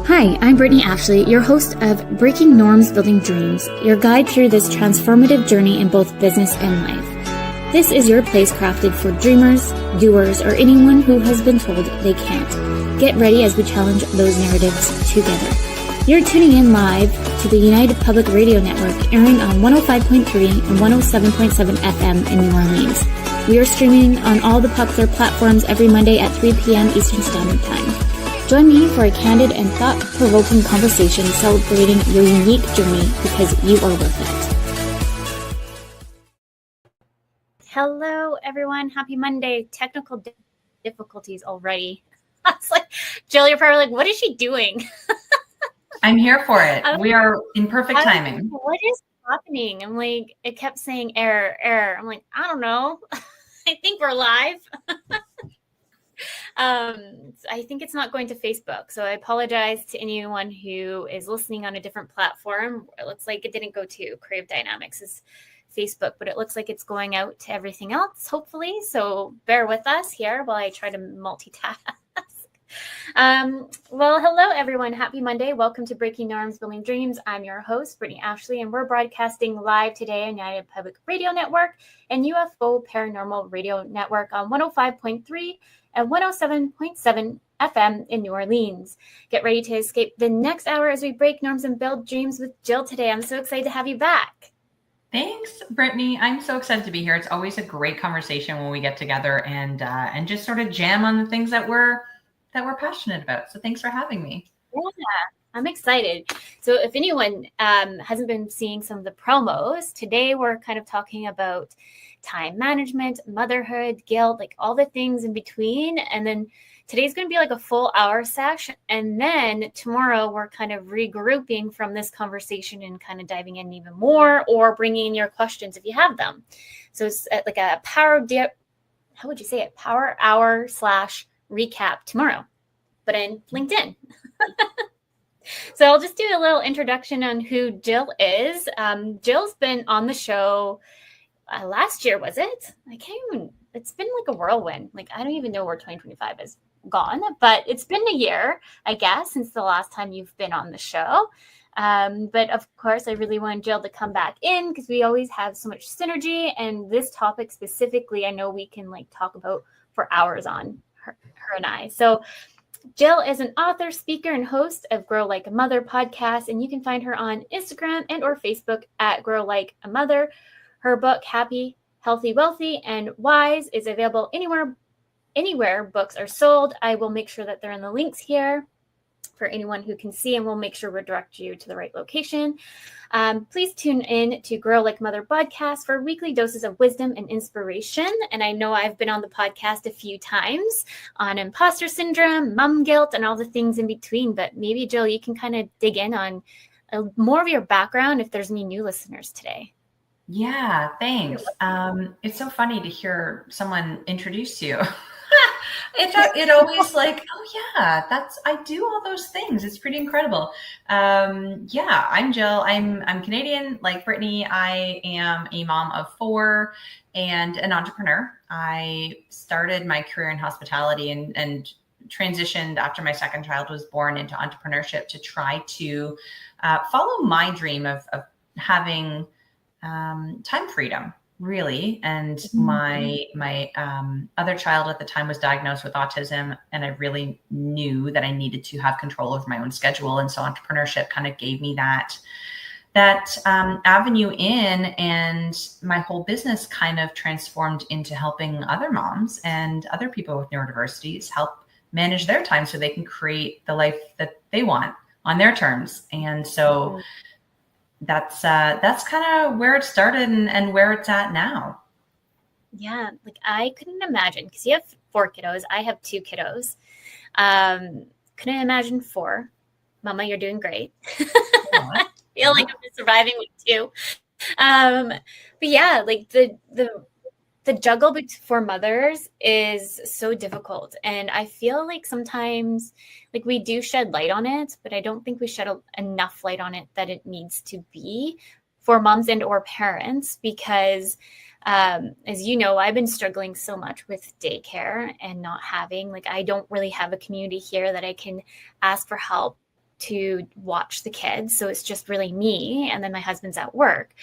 Hi, I'm Brittney Ashley, your host of Breaking Norms, Building Dreams, your guide through this transformative journey in both business and life. This is your place crafted for dreamers, doers, or anyone who has been told they can't. Get ready as we challenge those narratives together. You're tuning in live to the United Public Radio Network, airing on 105.3 and 107.7 FM in New Orleans. We are streaming on all the popular platforms every Monday at 3 p.m. Eastern Standard Time. Join me for a candid and thought-provoking conversation celebrating your unique journey because you are worth it. Hello, everyone. Happy Monday. Technical difficulties already. I was like, Jill, you're probably like, what is she doing? I'm here for it. We are in perfect timing. What is happening? I'm like, it kept saying error, error. I'm like, I don't know. I think we're live. I think it's not going to Facebook. So I apologize to anyone who is listening on a different platform. It looks like it didn't go to Crave Dynamics as Facebook, but it looks like it's going out to everything else, hopefully. So bear with us here while I try to multitask. Well, hello, everyone. Happy Monday. Welcome to Breaking Norms, Building Dreams. I'm your host, Brittney Ashley, and we're broadcasting live today on United Public Radio Network and UFO Paranormal Radio Network on 105.3 and 107.7 FM in New Orleans. Get ready to escape the next hour as we break norms and build dreams with Jill today. I'm so excited to have you back. Thanks, Brittney. I'm so excited to be here. It's always a great conversation when we get together and just sort of jam on the things that we're passionate about. So thanks for having me. Yeah, I'm excited. So if anyone hasn't been seeing some of the promos, today we're kind of talking about time management, motherhood, guilt, like all the things in between. And then today's going to be like a full hour session. And then tomorrow we're kind of regrouping from this conversation and kind of diving in even more or bringing in your questions if you have them. So it's like a power hour / recap tomorrow, but in LinkedIn. So I'll just do a little introduction on who Jill is. Jill's been on the show last year, was it? It's been like a whirlwind. Like, I don't even know where 2025 is gone, but it's been a year, I guess, since the last time you've been on the show. But of course, I really want Jill to come back in because we always have so much synergy. And this topic specifically, I know we can like talk about for hours on her and I. So Jill is an author, speaker, and host of Grow Like a Mother podcast, and you can find her on Instagram and or Facebook at Grow Like a Mother. Her book, Happy, Healthy, Wealthy, and Wise, is available anywhere books are sold. I will make sure that they're in the links here for anyone who can see, and we'll make sure we direct you to the right location. Please tune in to Grow Like Mother podcast for weekly doses of wisdom and inspiration. And I know I've been on the podcast a few times on imposter syndrome, mom guilt, and all the things in between. But maybe, Jill, you can kind of dig in on more of your background if there's any new listeners today. Yeah, thanks. It's so funny to hear someone introduce you. It always like, oh yeah, I do all those things. It's pretty incredible. Yeah, I'm Jill. I'm Canadian, like Brittney. I am a mom of 4 and an entrepreneur. I started my career in hospitality and transitioned after my second child was born into entrepreneurship to try to follow my dream of having time freedom, really. And my other child at the time was diagnosed with autism, and I really knew that I needed to have control over my own schedule. And so entrepreneurship kind of gave me that avenue in, and my whole business kind of transformed into helping other moms and other people with neurodiversities help manage their time so they can create the life that they want on their terms. And so that's kind of where it started and where it's at now. Yeah, like I couldn't imagine, because you have 4 kiddos. I have 2 kiddos. Couldn't imagine 4. Mama, you're doing great. I feel like I'm just surviving with 2. But yeah, like the juggle for mothers is so difficult. And I feel like sometimes like we do shed light on it, but I don't think we shed enough light on it that it needs to be for moms and or parents, because as you know, I've been struggling so much with daycare and not having, like, I don't really have a community here that I can ask for help to watch the kids. So it's just really me, and then my husband's at work.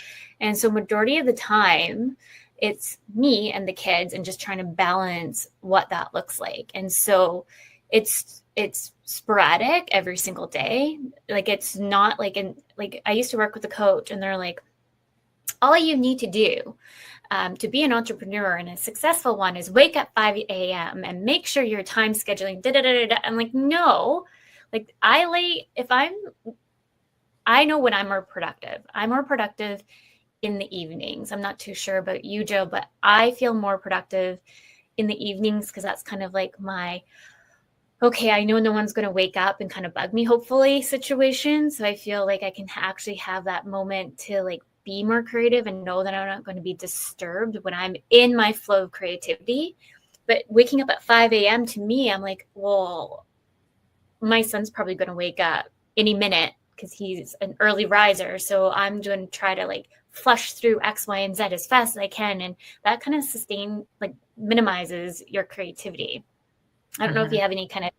And so majority of the time it's me and the kids and just trying to balance what that looks like. And so it's sporadic every single day. Like it's not like I used to work with a coach, and they're like, all you need to do to be an entrepreneur and a successful one is wake up 5 a.m. and make sure your time scheduling. I'm like, no, like I know when I'm more productive. I'm more productive in the evenings. I'm not too sure about you, Jill, but I feel more productive in the evenings because that's kind of like my, okay, I know no one's going to wake up and kind of bug me, hopefully, situation. So I feel like I can actually have that moment to like be more creative and know that I'm not going to be disturbed when I'm in my flow of creativity. But waking up at 5 a.m. to me, I'm like, well, my son's probably going to wake up any minute because he's an early riser. So I'm going to try to like flush through X, Y, and Z as fast as I can. And that kind of minimizes your creativity. I don't know if you have any kind of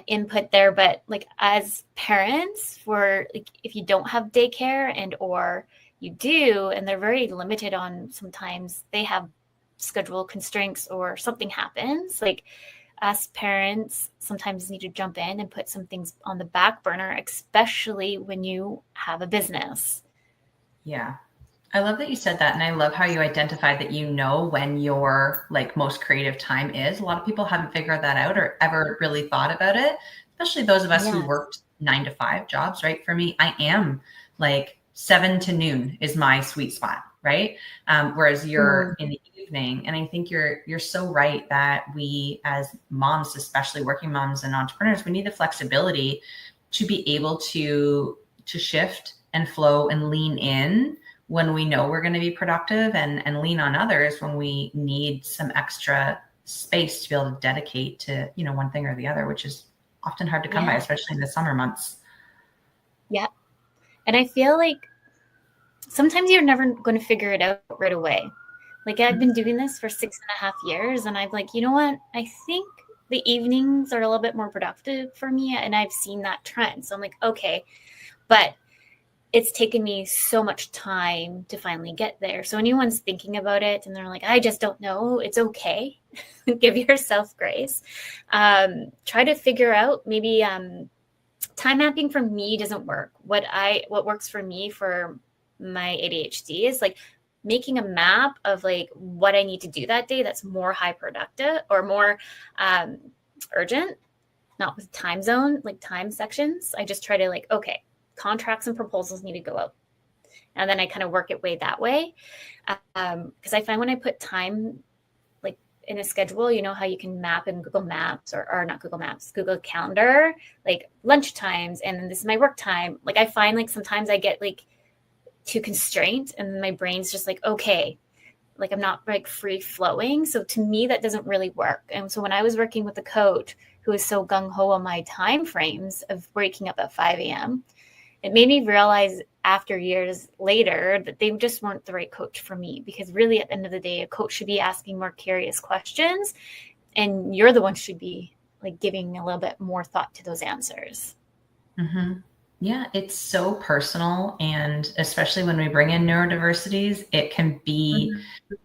input there, but like as parents, for like if you don't have daycare and or you do, and they're very limited on, sometimes they have schedule constraints or something happens, like us parents sometimes need to jump in and put some things on the back burner, especially when you have a business. Yeah. I love that you said that. And I love how you identified that you know when your like most creative time is. A lot of people haven't figured that out or ever really thought about it, especially those of us who worked 9 to 5 jobs, right? For me, I am like 7 to noon is my sweet spot, right? Whereas you're in the evening. And I think you're so right that we as moms, especially working moms and entrepreneurs, we need the flexibility to be able to shift and flow and lean in when we know we're going to be productive, and lean on others when we need some extra space to be able to dedicate to, one thing or the other, which is often hard to come by, especially in the summer months. Yeah. And I feel like sometimes you're never going to figure it out right away. Like I've been doing this for 6.5 years, and I'm like, you know what? I think the evenings are a little bit more productive for me. And I've seen that trend. So I'm like, okay, but it's taken me so much time to finally get there. So anyone's thinking about it and they're like, I just don't know, it's okay. Give yourself grace. Try to figure out maybe time mapping for me doesn't work. What works for me for my ADHD is like making a map of like what I need to do that day that's more high productive or more urgent, not with time zone, like time sections. I just try to like, okay, contracts and proposals need to go out. And then I kind of work it way that way. Because I find when I put time like in a schedule, you know how you can map in Google Maps or not Google Maps, Google Calendar, like lunch times, and then this is my work time. Like I find like sometimes I get like too constrained and my brain's just like, okay, like I'm not like free flowing. So to me, that doesn't really work. And so when I was working with a coach who was so gung-ho on my time frames of waking up at 5 a.m., it made me realize after years later that they just weren't the right coach for me, because really at the end of the day, a coach should be asking more curious questions, and you're the one who should be like giving a little bit more thought to those answers. Mm-hmm. Yeah, it's so personal. And especially when we bring in neurodiversities, it can be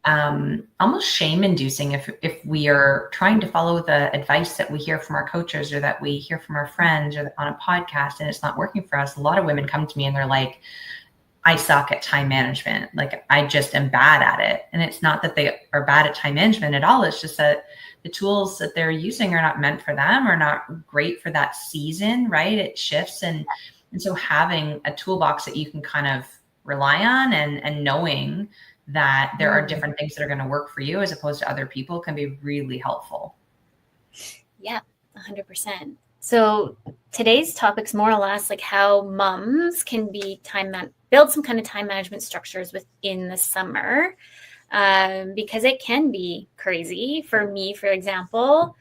almost shame inducing if we are trying to follow the advice that we hear from our coaches or that we hear from our friends or on a podcast and it's not working for us. A lot of women come to me and they're like, I suck at time management. Like I just am bad at it. And it's not that they are bad at time management at all. It's just that the tools that they're using are not meant for them or not great for that season, right? It shifts. And so having a toolbox that you can kind of rely on and knowing that there are different things that are going to work for you as opposed to other people can be really helpful. Yeah, 100%. So today's topic's more or less like how moms can be build some kind of time management structures within the summer, because it can be crazy. For me, for example,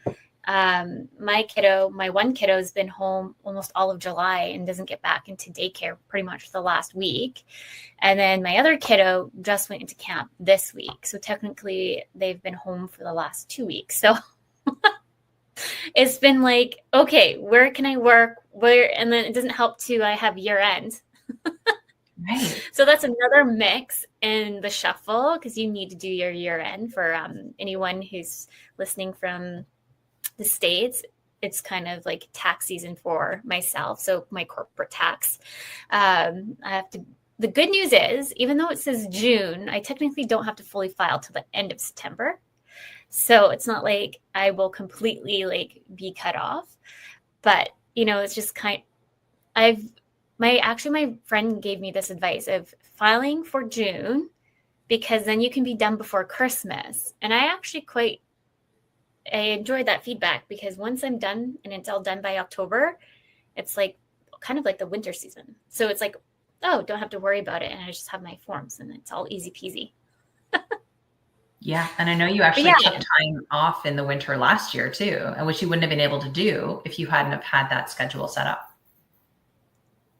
my one kiddo has been home almost all of July and doesn't get back into daycare pretty much the last week. And then my other kiddo just went into camp this week. So technically they've been home for the last 2 weeks. So it's been like, okay, where can I work? and then it doesn't help too. I have year end. Right. So that's another mix in the shuffle, because you need to do your year end for anyone who's listening from the States. It's kind of like tax season for myself. So my corporate tax, I have to, the good news is, even though it says June, I technically don't have to fully file till the end of September. So it's not like I will completely like be cut off, but it's just my friend gave me this advice of filing for June, because then you can be done before Christmas. And I actually I enjoyed that feedback, because once I'm done and it's all done by October, it's like kind of like the winter season. So it's like, oh, don't have to worry about it. And I just have my forms and it's all easy peasy. Yeah. And I know you actually took time off in the winter last year too, which you wouldn't have been able to do if you hadn't have had that schedule set up.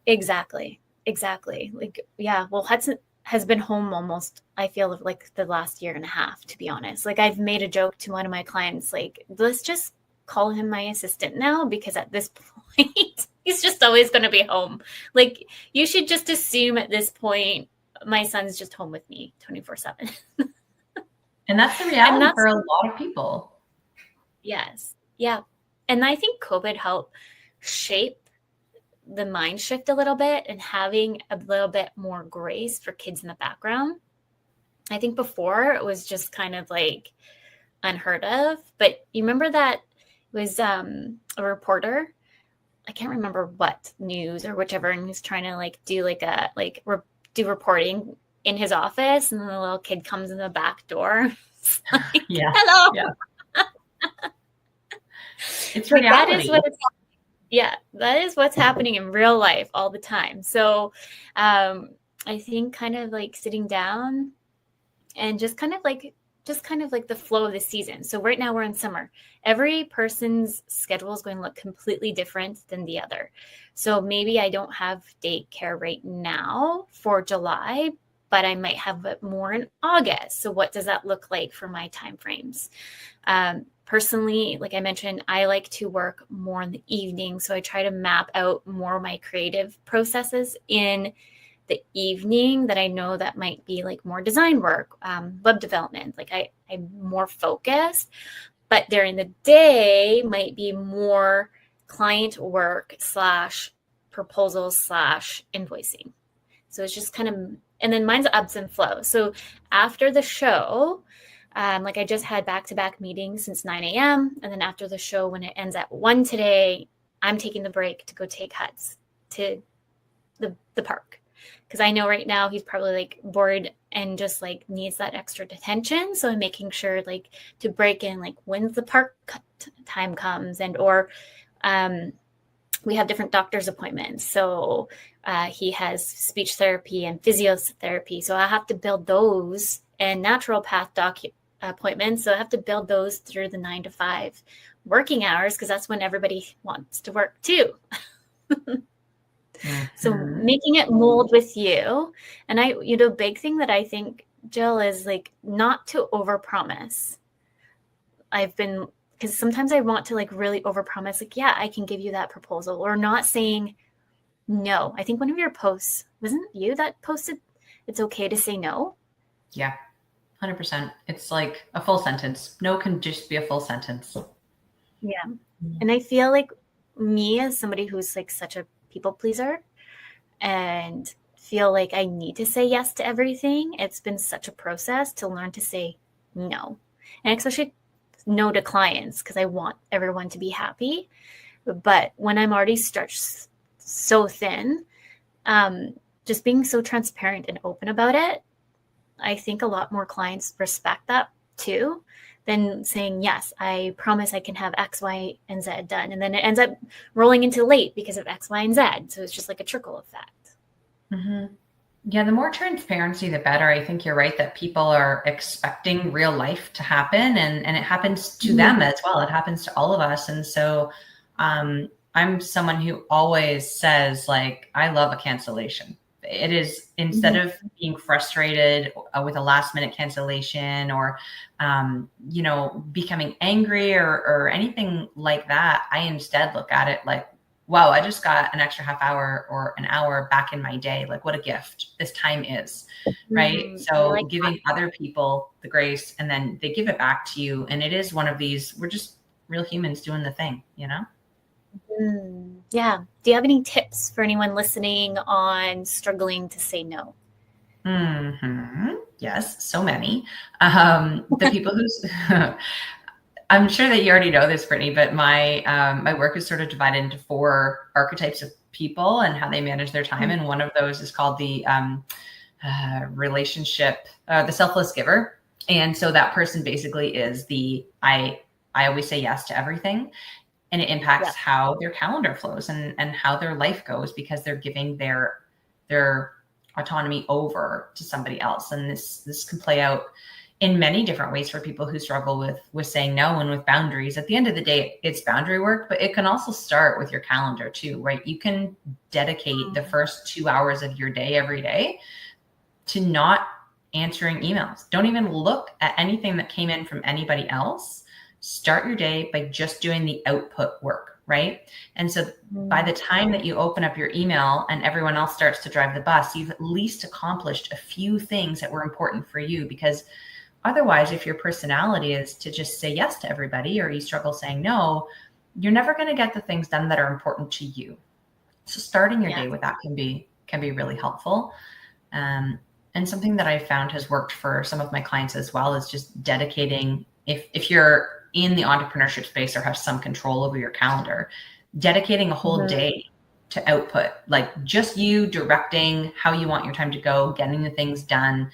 Exactly. Like, yeah. Well, Hudson has been home almost, I feel like the last year and a half, to be honest. Like, I've made a joke to one of my clients, like, let's just call him my assistant now, because at this point, he's just always going to be home. Like, you should just assume at this point, my son's just home with me 24/7. And that's the reality for a lot of people. Yes. Yeah. And I think COVID helped shape the mind shift a little bit, and having a little bit more grace for kids in the background. I think before it was just kind of like unheard of, but you remember that it was a reporter, I can't remember what news or whichever, and he's trying to like do like do reporting in his office, and then the little kid comes in the back door. Like, yeah. Hello. Yeah. It's reality. That is what's happening in real life all the time. So I think kind of like sitting down and just kind of like the flow of the season. So right now we're in summer. Every person's schedule is going to look completely different than the other. So maybe I don't have daycare right now for July, but I might have it more in August. So what does that look like for my timeframes? Personally, like I mentioned, I like to work more in the evening. So I try to map out more of my creative processes in the evening that I know that might be like more design work, web development. Like I'm more focused, but during the day might be more client work / proposals / invoicing. So it's just kind of, and then mine's ebbs and flows. So after the show, like I just had back-to-back meetings since 9 a.m. And then after the show, when it ends at 1 today, I'm taking the break to go take Huts to the park. Because I know right now he's probably like bored and just like needs that extra attention. So I'm making sure like to break in like when the park time comes, and or we have different doctor's appointments. So he has speech therapy and physiotherapy. So I have to build those, and naturopath appointments. So I have to build those through the 9 to 5 working hours, because that's when everybody wants to work too. So making it mold with you. And big thing that I think, Jill, is like not to overpromise. Because sometimes I want to like really overpromise, like, yeah, I can give you that proposal, or not saying no. I think one of your posts, wasn't you that posted it's okay to say no? Yeah, 100%. It's like a full sentence. No can just be a full sentence. Yeah. And I feel like me, as somebody who's like such a people pleaser and feel like I need to say yes to everything, it's been such a process to learn to say no. And especially no to clients, because I want everyone to be happy. But when I'm already stretched so thin, just being so transparent and open about it, I think a lot more clients respect that too, than saying, yes, I promise I can have X, Y, and Z done. And then it ends up rolling into late because of X, Y, and Z. So it's just like a trickle effect. Mm-hmm. Yeah, the more transparency, the better. I think you're right that people are expecting real life to happen, and it happens to them as well. It happens to all of us. And so I'm someone who always says, like, I love a cancellation. It is, instead of being frustrated with a last minute cancellation or, becoming angry or anything like that, I instead look at it like, wow, I just got an extra half hour or an hour back in my day. Like, what a gift this time is, right? So like giving other people the grace, and then they give it back to you. And it is one of these, we're just real humans doing the thing, you know? Yeah. Do you have any tips for anyone listening on struggling to say no? Yes, so many. The people who's, I'm sure that you already know this, Brittney, but my work is sort of divided into 4 archetypes of people and how they manage their time. And one of those is called the the selfless giver. And so that person basically is I always say yes to everything. And it impacts how their calendar flows and how their life goes, because they're giving their autonomy over to somebody else. And this can play out in many different ways for people who struggle with saying no and with boundaries. At the end of the day, it's boundary work, but it can also start with your calendar too, right? You can dedicate the first 2 hours of your day every day to not answering emails. Don't even look at anything that came in from anybody else. Start your day by just doing the output work, right? And so by the time that you open up your email and everyone else starts to drive the bus, you've at least accomplished a few things that were important for you. Because otherwise, if your personality is to just say yes to everybody, or you struggle saying no, you're never going to get the things done that are important to you. So starting your day with that can be really helpful. And something that I found has worked for some of my clients as well is just dedicating, if you're in the entrepreneurship space or have some control over your calendar, dedicating a whole day to output, like just you directing how you want your time to go, getting the things done.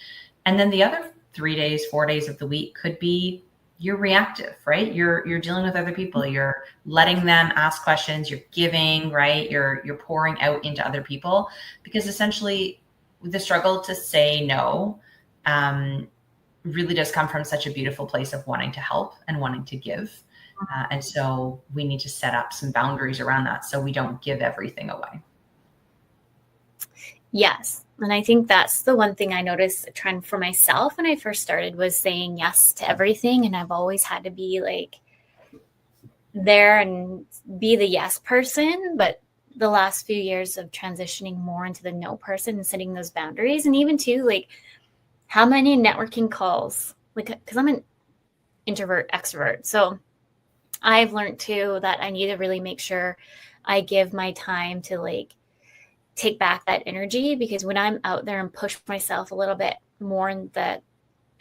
And then the other 3 days, 4 days of the week could be you're reactive, right? You're dealing with other people. You're letting them ask questions. You're giving, right? You're pouring out into other people, because essentially the struggle to say no really does come from such a beautiful place of wanting to help and wanting to give. And so we need to set up some boundaries around that so we don't give everything away. Yes. And I think that's the one thing I noticed a trend for myself when I first started was saying yes to everything. And I've always had to be like there and be the yes person. But the last few years of transitioning more into the no person and setting those boundaries, and even too, like how many networking calls, like, because I'm an introvert, extrovert. So I've learned too that I need to really make sure I give my time to like take back that energy, because when I'm out there and push myself a little bit more in the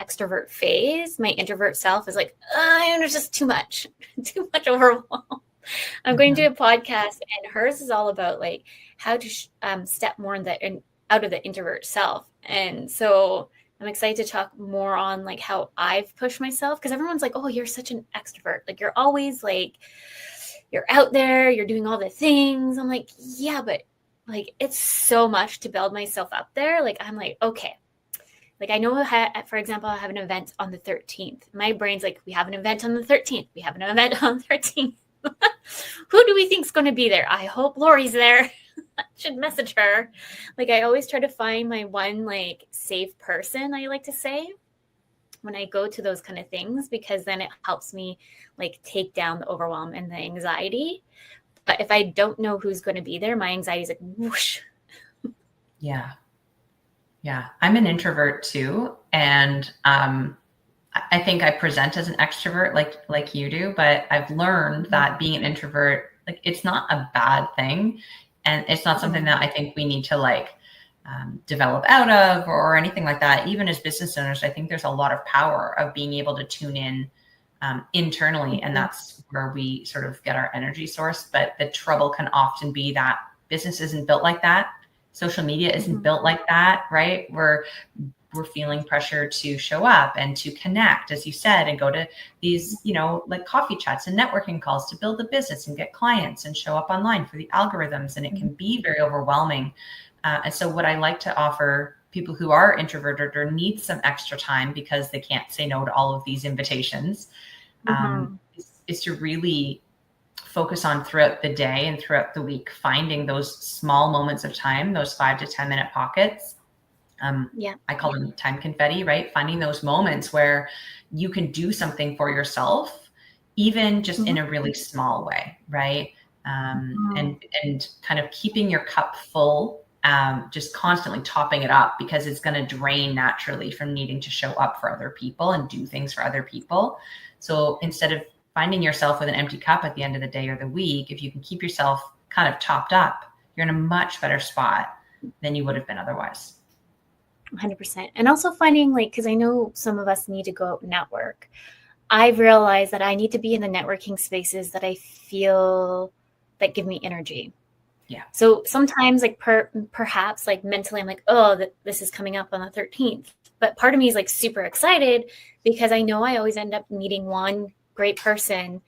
extrovert phase, my introvert self is like, it's just too much overwhelm. I'm going to a podcast, and hers is all about like how to step more in out of the introvert self. And so I'm excited to talk more on like how I've pushed myself, because everyone's like, oh, you're such an extrovert. Like you're always like, you're out there, you're doing all the things. I'm like, yeah, but like, it's so much to build myself up there. Like, I'm like, okay. Like I know, for example, I have an event on the 13th. My brain's like, we have an event on the 13th. We have an event on the 13th. Who do we think is going to be there? I hope Lori's there. I should message her. Like I always try to find my one like safe person, I like to say, when I go to those kind of things, because then it helps me like take down the overwhelm and the anxiety. But if I don't know who's going to be there, my anxiety is like whoosh. Yeah. I'm an introvert too. And I think I present as an extrovert like you do, but I've learned that being an introvert, like it's not a bad thing. And it's not something that I think we need to like develop out of or anything like that. Even as business owners, I think there's a lot of power of being able to tune in internally. And that's where we sort of get our energy source. But the trouble can often be that business isn't built like that. Social media isn't built like that, right? We're feeling pressure to show up and to connect, as you said, and go to these, like coffee chats and networking calls to build a business and get clients and show up online for the algorithms. And it can be very overwhelming. And so what I like to offer people who are introverted or need some extra time because they can't say no to all of these invitations is to really focus on throughout the day and throughout the week, finding those small moments of time, those 5 to 10 minute pockets. I call them time confetti, right? Finding those moments where you can do something for yourself, even just in a really small way, right? and kind of keeping your cup full, just constantly topping it up, because it's going to drain naturally from needing to show up for other people and do things for other people. So instead of finding yourself with an empty cup at the end of the day or the week, if you can keep yourself kind of topped up, you're in a much better spot than you would have been otherwise. 100%. And also finding, like, because I know some of us need to go out and network. I've realized that I need to be in the networking spaces that I feel that give me energy. Yeah. So sometimes, like, perhaps like mentally, I'm like, oh, this is coming up on the 13th. But part of me is like super excited because I know I always end up meeting one great person,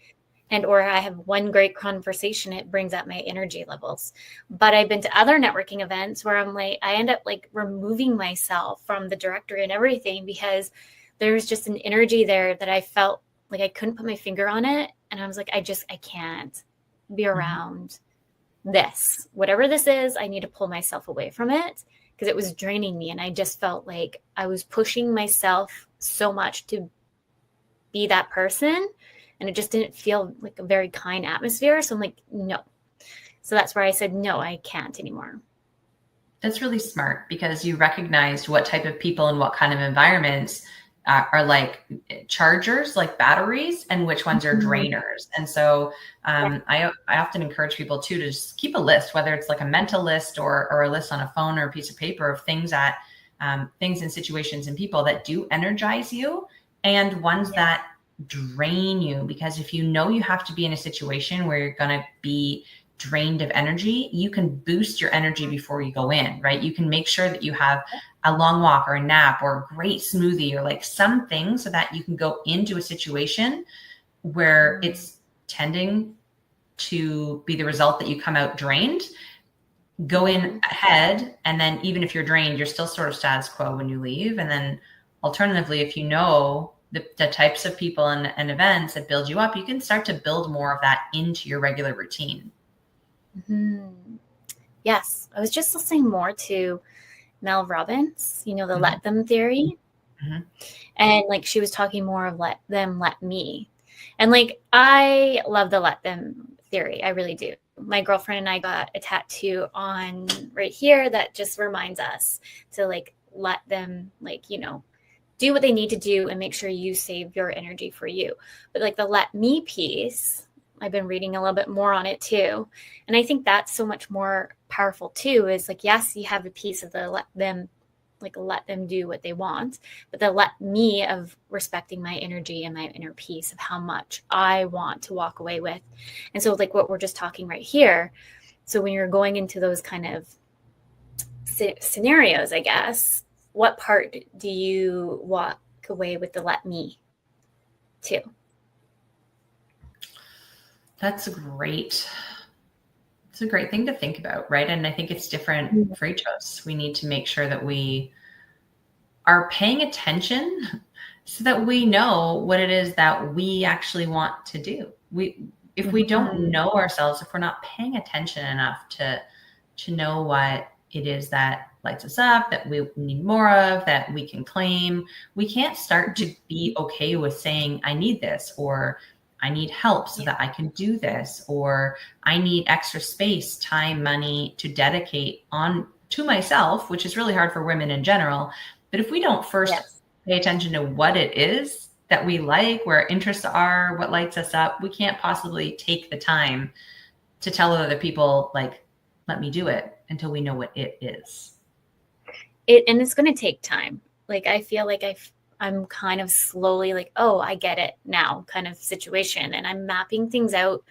and or I have one great conversation. It brings up my energy levels. But I've been to other networking events where I'm like, I end up like removing myself from the directory and everything because there's just an energy there that I felt like I couldn't put my finger on it. And I was like, I can't be around this. Whatever this is, I need to pull myself away from it because it was draining me. And I just felt like I was pushing myself so much to be that person. And it just didn't feel like a very kind atmosphere. So I'm like, no. So that's where I said, no, I can't anymore. That's really smart because you recognized what type of people and what kind of environments are like chargers, like batteries, and which ones are drainers. And so I often encourage people to just keep a list, whether it's like a mental list or a list on a phone or a piece of paper of things that things and situations and people that do energize you and ones that drain you. Because if you know you have to be in a situation where you're going to be drained of energy, you can boost your energy before you go in, right? You can make sure that you have a long walk or a nap or a great smoothie or like something so that you can go into a situation where it's tending to be the result that you come out drained. Go in ahead, and then even if you're drained, you're still sort of status quo when you leave. And then alternatively, if you know the types of people and events that build you up, you can start to build more of that into your regular routine. Yes. I was just listening more to Mel Robbins, the let them theory. And like she was talking more of let them let me. And like I love the let them theory. I really do. My girlfriend and I got a tattoo on right here that just reminds us to like let them do what they need to do and make sure you save your energy for you. But like the let me piece, I've been reading a little bit more on it too. And I think that's so much more powerful too, is like, yes, you have a piece of the let them do what they want, but the let me of respecting my energy and my inner peace of how much I want to walk away with. And so like what we're just talking right here. So when you're going into those kind of scenarios, I guess, what part do you walk away with the let me to? That's a great thing to think about, right? And I think it's different for each of us. We need to make sure that we are paying attention so that we know what it is that we actually want to do. If we don't know ourselves, if we're not paying attention enough to know what it is that lights us up, that we need more of, that we can claim, we can't start to be okay with saying, I need this, or I need help so that I can do this, or I need extra space, time, money to dedicate on to myself, which is really hard for women in general. But if we don't first pay attention to what it is that we like, where our interests are, what lights us up, we can't possibly take the time to tell other people, like, let me do it, until we know what it is. And it's going to take time. Like, I feel like I'm kind of slowly like, oh, I get it now kind of situation. And I'm mapping things out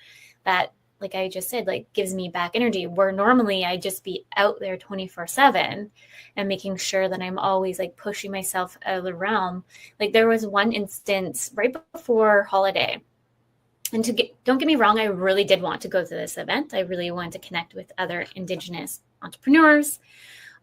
that, like I just said, like gives me back energy, where normally I just be out there 24/7 and making sure that I'm always like pushing myself out of the realm. Like there was one instance right before holiday. And don't get me wrong, I really did want to go to this event. I really wanted to connect with other Indigenous entrepreneurs.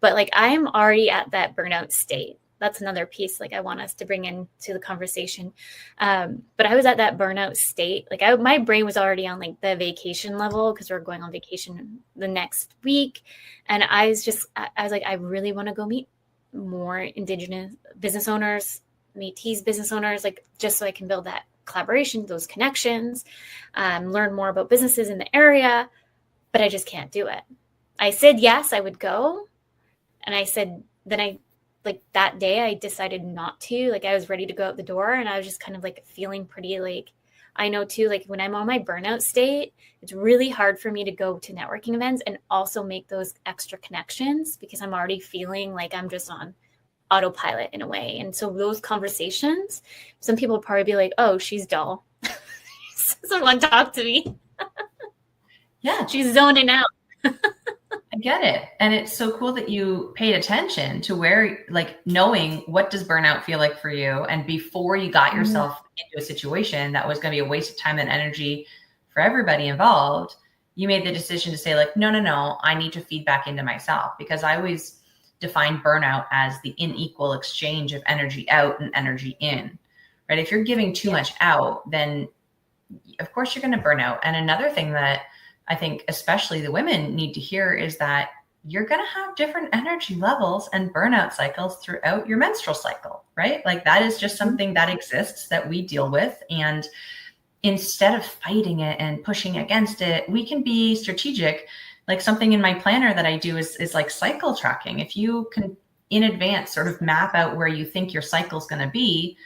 But like I'm already at that burnout state. That's another piece like I want us to bring into the conversation. But I was at that burnout state. Like my brain was already on like the vacation level because we're going on vacation the next week. And I was like, I really want to go meet more Indigenous business owners, Métis business owners, like just so I can build that collaboration, those connections, learn more about businesses in the area, but I just can't do it. I said, yes, I would go. And I said, then I, like that day I decided not to, like I was ready to go out the door, and I was just kind of like feeling pretty like, I know too, like when I'm on my burnout state, it's really hard for me to go to networking events and also make those extra connections because I'm already feeling like I'm just on autopilot in a way. And so those conversations, some people will probably be like, oh, she's dull. Someone talk to me. Yeah. She's zoning out. I get it. And it's so cool that you paid attention to where, like, knowing what does burnout feel like for you. And before you got yourself into a situation that was going to be a waste of time and energy for everybody involved, you made the decision to say like, no, I need to feed back into myself, because I always define burnout as the unequal exchange of energy out and energy in, right? If you're giving too much out, then of course you're going to burn out. And another thing that I think especially the women need to hear is that you're going to have different energy levels and burnout cycles throughout your menstrual cycle, right? Like that is just something that exists that we deal with. And instead of fighting it and pushing against it, we can be strategic. Like something in my planner that I do is like cycle tracking. If you can in advance sort of map out where you think your cycle is going to be,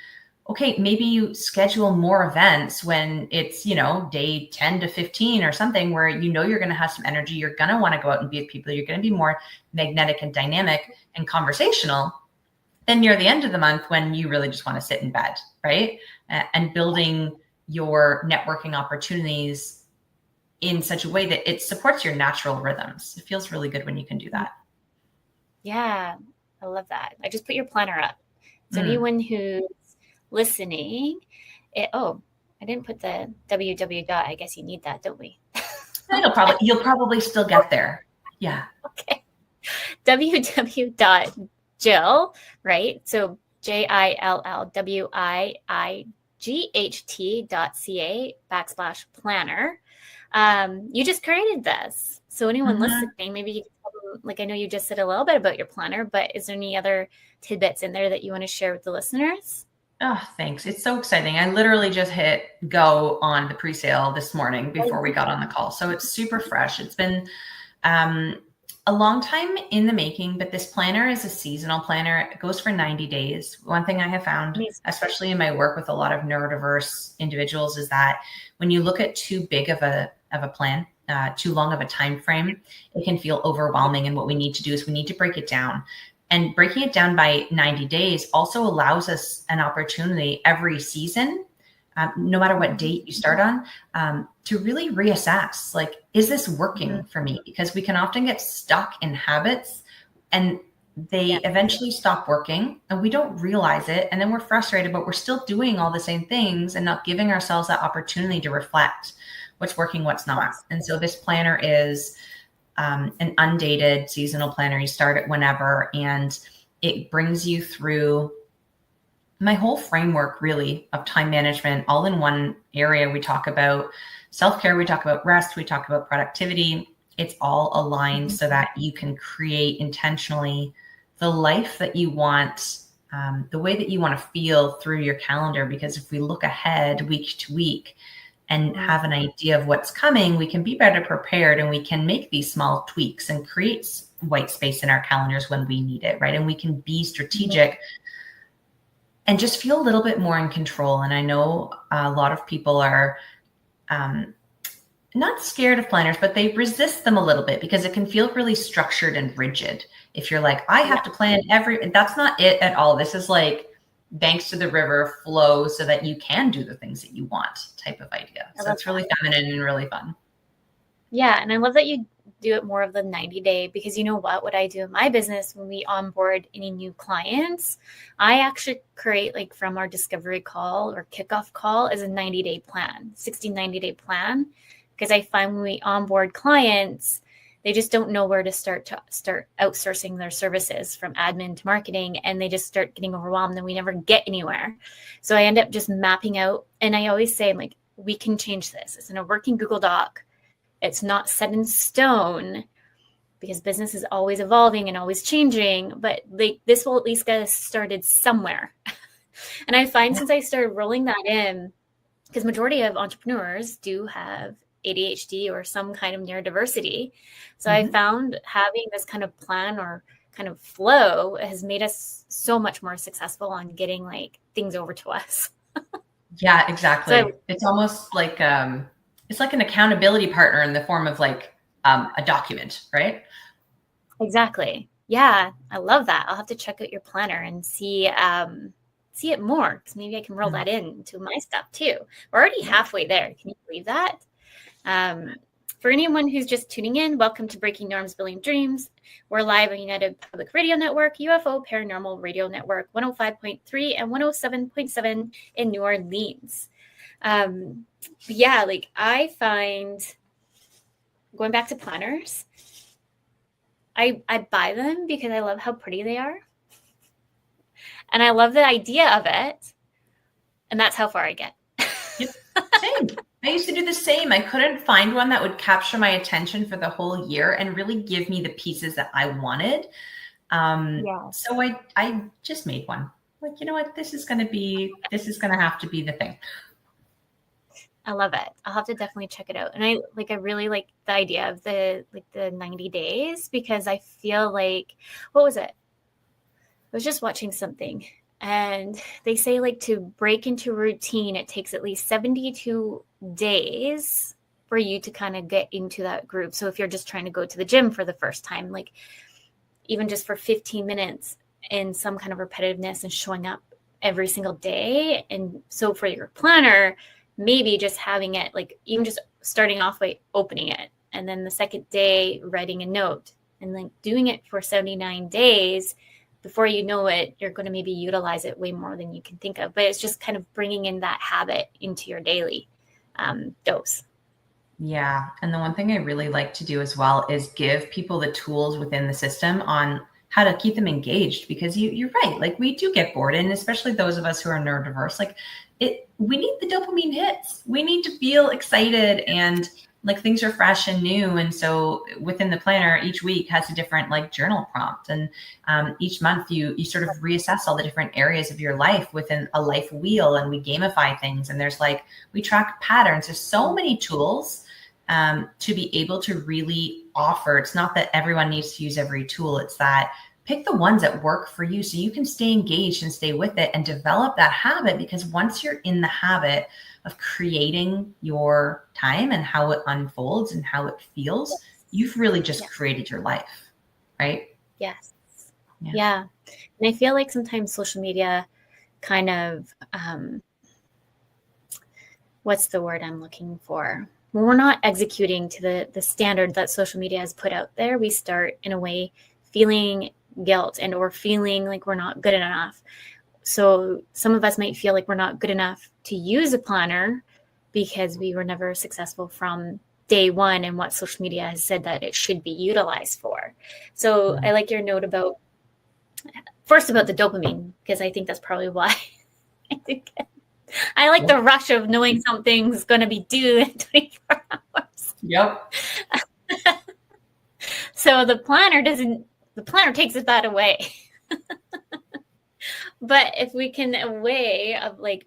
okay, maybe you schedule more events when it's, day 10 to 15 or something where you're going to have some energy. You're going to want to go out and be with people. You're going to be more magnetic and dynamic and conversational than near the end of the month when you really just want to sit in bed, right? And building your networking opportunities in such a way that it supports your natural rhythms. It feels really good when you can do that. Yeah, I love that. I just put your planner up. So anyone who's listening, I didn't put the www. I guess you need that, don't we? You'll probably still get there. Yeah. Okay. www.Jill, right? So JILLWIIGHT.ca/planner. You just created this. So anyone listening, maybe you can tell them, like I know you just said a little bit about your planner, but is there any other tidbits in there that you want to share with the listeners? Oh, thanks. It's so exciting. I literally just hit go on the pre-sale this morning before we got on the call. So it's super fresh. It's been a long time in the making, but this planner is a seasonal planner. It goes for 90 days. One thing I have found, especially in my work with a lot of neurodiverse individuals, is that when you look at too big of a plan, too long of a time frame, it can feel overwhelming. And what we need to do is we need to break it down. And breaking it down by 90 days also allows us an opportunity every season, no matter what date you start on, to really reassess, like, is this working for me? Because we can often get stuck in habits and they eventually stop working and we don't realize it. And then we're frustrated, but we're still doing all the same things and not giving ourselves that opportunity to reflect what's working, what's not. And so this planner is an undated seasonal planner. You start it whenever, and it brings you through my whole framework really of time management all in one area. We talk about self-care, we talk about rest, we talk about productivity. It's all aligned so that you can create intentionally the life that you want, the way that you want to feel through your calendar. Because if we look ahead week to week and have an idea of what's coming, we can be better prepared and we can make these small tweaks and create white space in our calendars when we need it, right? And we can be strategic and just feel a little bit more in control. And I know a lot of people are not scared of planners, but they resist them a little bit because it can feel really structured and rigid. If you're like, I have to plan that's not it at all. This is like, banks to the river, flow so that you can do the things that you want type of idea. So it's really feminine and really fun. Yeah. And I love that you do it more of the 90-day, because you know what I do in my business when we onboard any new clients, I actually create, like, from our discovery call or kickoff call is a 90-day plan, 90-day plan. Because I find when we onboard clients, they just don't know where to start outsourcing their services from admin to marketing, and they just start getting overwhelmed and we never get anywhere. So I end up just mapping out, and I always say, like, we can change this. It's in a working Google Doc. It's not set in stone because business is always evolving and always changing, but this will at least get us started somewhere. And I find since I started rolling that in, because majority of entrepreneurs do have ADHD or some kind of neurodiversity. So I found having this kind of plan or kind of flow has made us so much more successful on getting like things over to us. Yeah, exactly. So it's almost like it's like an accountability partner in the form of like a document, right? exactly. Yeah, I love that. I'll have to check out your planner and see it more, because maybe I can roll that into my stuff too. We're already halfway there. Can you believe that? For anyone who's just tuning in, welcome to Breaking Norms, Building Dreams. We're live on United Public Radio Network, UFO Paranormal Radio Network, 105.3 and 107.7 in New Orleans. Yeah, like I find, going back to planners, I buy them because I love how pretty they are. And I love the idea of it. And that's how far I get. Yep. Same. I used to do the same. I couldn't find one that would capture my attention for the whole year and really give me the pieces that I wanted. So I just made one. Like, you know what? This is going to have to be the thing. I love it. I'll have to definitely check it out. And I really like the idea of the 90 days, because I feel like, what was it? I was just watching something, and they say like to break into routine, it takes at least 72 days for you to kind of get into that groove. So if you're just trying to go to the gym for the first time, like even just for 15 minutes in some kind of repetitiveness and showing up every single day. And so for your planner, maybe just having it, like even just starting off by opening it, and then the second day writing a note, and like doing it for 79 days. Before you know it, you're going to maybe utilize it way more than you can think of. But it's just kind of bringing in that habit into your daily dose. Yeah. And the one thing I really like to do as well is give people the tools within the system on how to keep them engaged, because you're right. Like we do get bored, and especially those of us who are neurodiverse, like we need the dopamine hits. We need to feel excited and like things are fresh and new. And so within the planner, each week has a different like journal prompt. And each month you sort of reassess all the different areas of your life within a life wheel, and we gamify things. And there's like, we track patterns. There's so many tools to be able to really offer. It's not that everyone needs to use every tool. It's that pick the ones that work for you so you can stay engaged and stay with it and develop that habit. Because once you're in the habit of creating your time and how it unfolds and how it feels, you've really just created your life, right? Yes. Yeah. And I feel like sometimes social media kind of, what's the word I'm looking for? When we're not executing to the standard that social media has put out there, we start in a way feeling guilt and or feeling like we're not good enough. So some of us might feel like we're not good enough to use a planner because we were never successful from day one and what social media has said that it should be utilized for. So I like your note about the dopamine, because I think that's probably why I like the rush of knowing something's going to be due in 24 hours. Yep. So the planner takes that away. But if we can, a way of like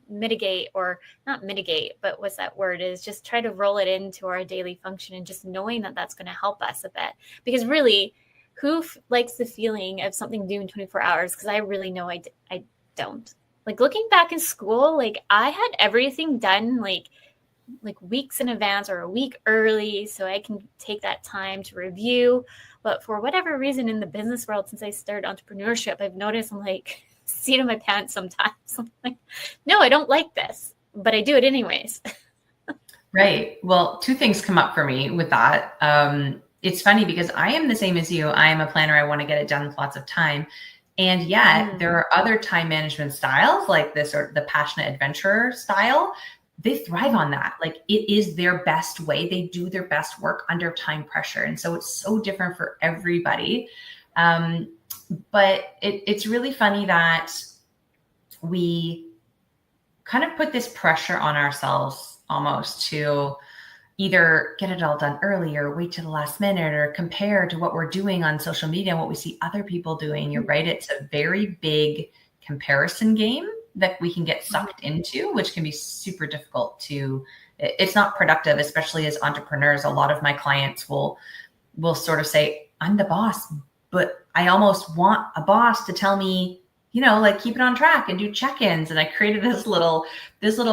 mitigate, or not mitigate, but what's that word, is just try to roll it into our daily function, and just knowing that that's going to help us a bit. Because really, who likes the feeling of something due in 24 hours? Because I really know I don't. Like looking back in school, like I had everything done like weeks in advance or a week early, so I can take that time to review. But for whatever reason in the business world, since I started entrepreneurship, I've noticed I'm like seat of my pants sometimes. I'm like, no, I don't like this, but I do it anyways. Right. Well, two things come up for me with that. It's funny because I am the same as you. I am a planner. I want to get it done with lots of time. And yet there are other time management styles like this, or the passionate adventurer style. They thrive on that. Like it is their best way. They do their best work under time pressure. And so it's so different for everybody. But it's really funny that we kind of put this pressure on ourselves almost to either get it all done early or wait to the last minute or compare to what we're doing on social media and what we see other people doing. You're right. It's a very big comparison game. that we can get sucked into, which can be super difficult it's not productive, especially as entrepreneurs. A lot of my clients will sort of say, I'm the boss, but I almost want a boss to tell me, like keep it on track and do check-ins. And I created this little